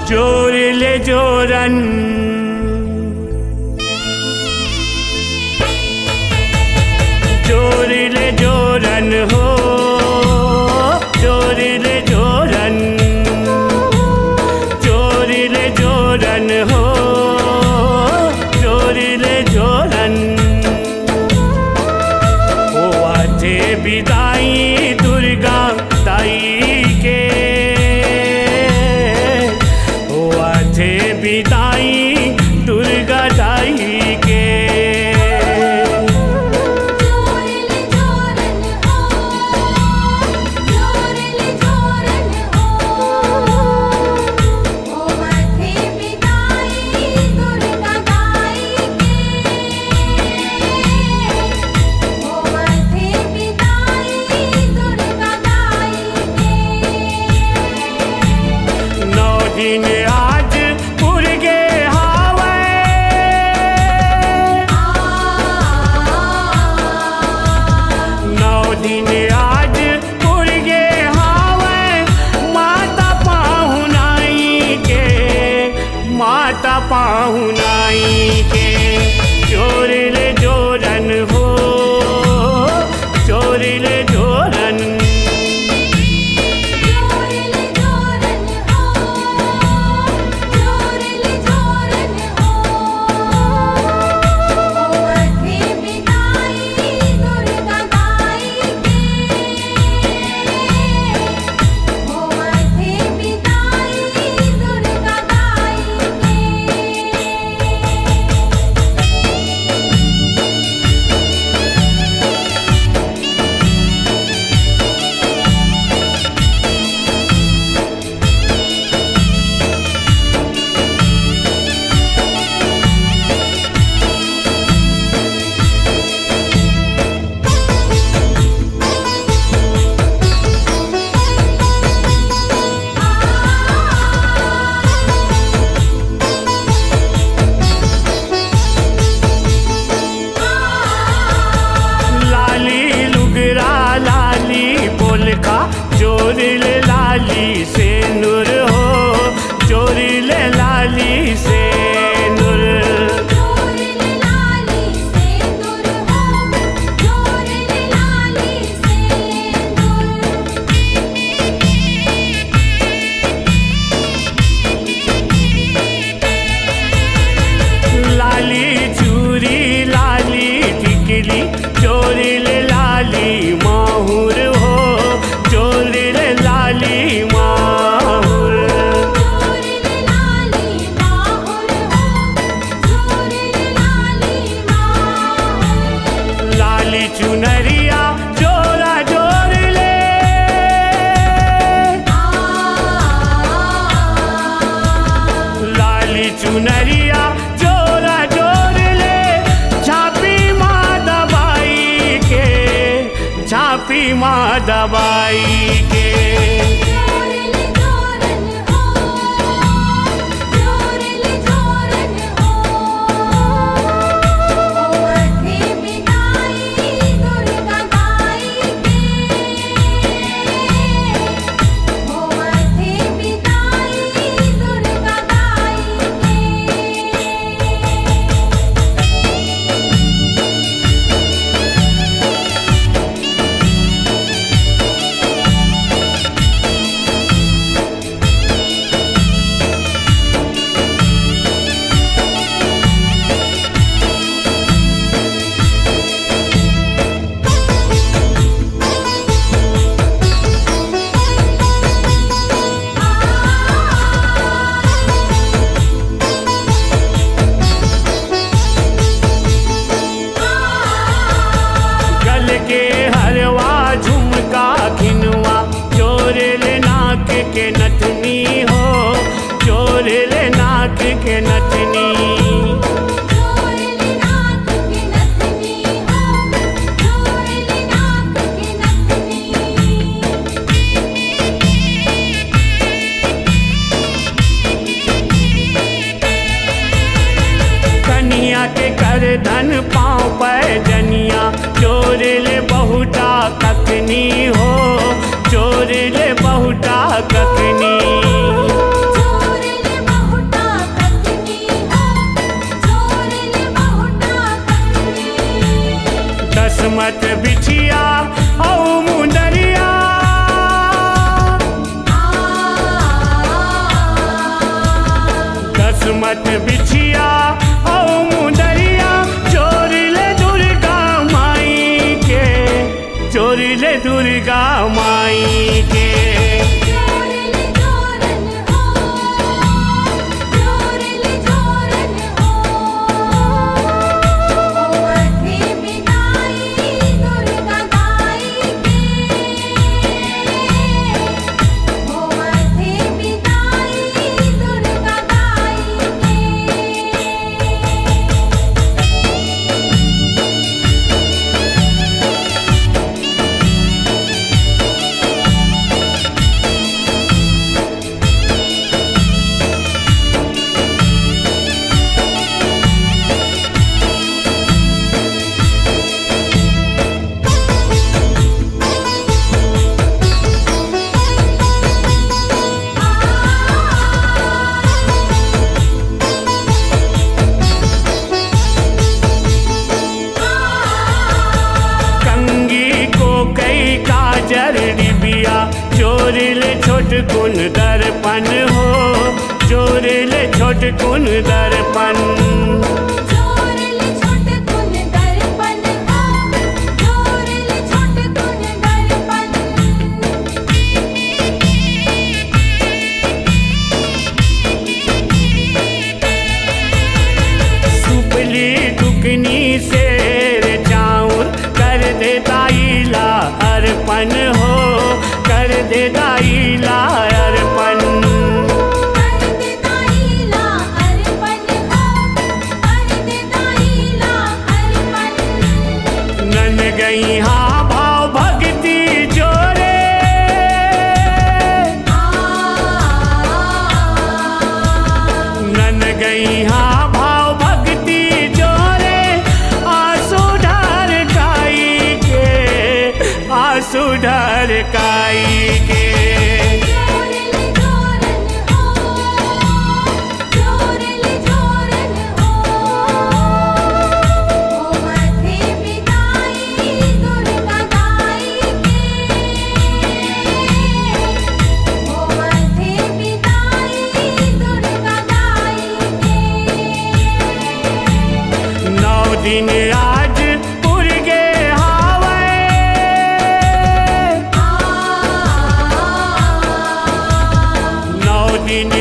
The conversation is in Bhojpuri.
जोरिले जोरन जोरिले जोरन हो जोरिले जोरन जोरिले जोरन हो जोरिले जोरन हो आते विदाई दुर्गा ताई के हो आते विदाई दुर्गा ताई के दिन आज पुरगे हावे नौ दिन आज पुरगे हावे माता पाहुनाई के जोरिले जोरन हो जोरिले जोरन जोरिले लाली से नूर हो जोरिले लाली से नूर जोरिले लाली से नूर हो जोरिले लाली से नूर लाली चूरी लाली टिकली जोरिले लाली माहुर हो जोरिले लाली माहुर जोरिले लाली माहुर हो जोरिले लाली माहुर लाली चुनरिया जोरा जोरिले लाली चुनरिया जोरा जोरिले झापी माँ दबाई के झापी माँ दबाई के जोरिले जोरन हो जोरिले जोरन हो आते विदाई दुर्गा ताई के हो आते विदाई दुर्गा ताई के दसमत बिछिया औ मुंदरिया दसमत बिछिया औ मुंदरिया चोर ले दुर्गा माई के चोर ले दुर्गा माई के जोरल जोरन हो जोरल जोरन हो अठे बिनाई दुर्गा गाई के हो अठे बिनाई दुर्गा गाई के कंगी को कई काजर डिबिया चोर ले छोट कुन दर्पण हो चोर ले छोट कुन दर्पण जोरल छोट कुन दर्पण हो जोरल छोट कुन दर्पण सुपली दुकनी शेर चाउर कर दे दाइला अर्पण हो कर दे दाइला अर्पण कर दे दाइला अर्पण हो कर दे दाइला अर्पण नन गई हाँ भाव भक्ति जोरे नन गई हाँ भाव भक्ति जोरे आंसू ढरकाई के आंसू ढरकाई के जोरल जोरन हो जोरल जोरन हो अठे बिनाई दुर्गा गाई के हो अठे बिनाई दुर्गा गाई के नौ दिन आज पुरगे हावे नौ दिन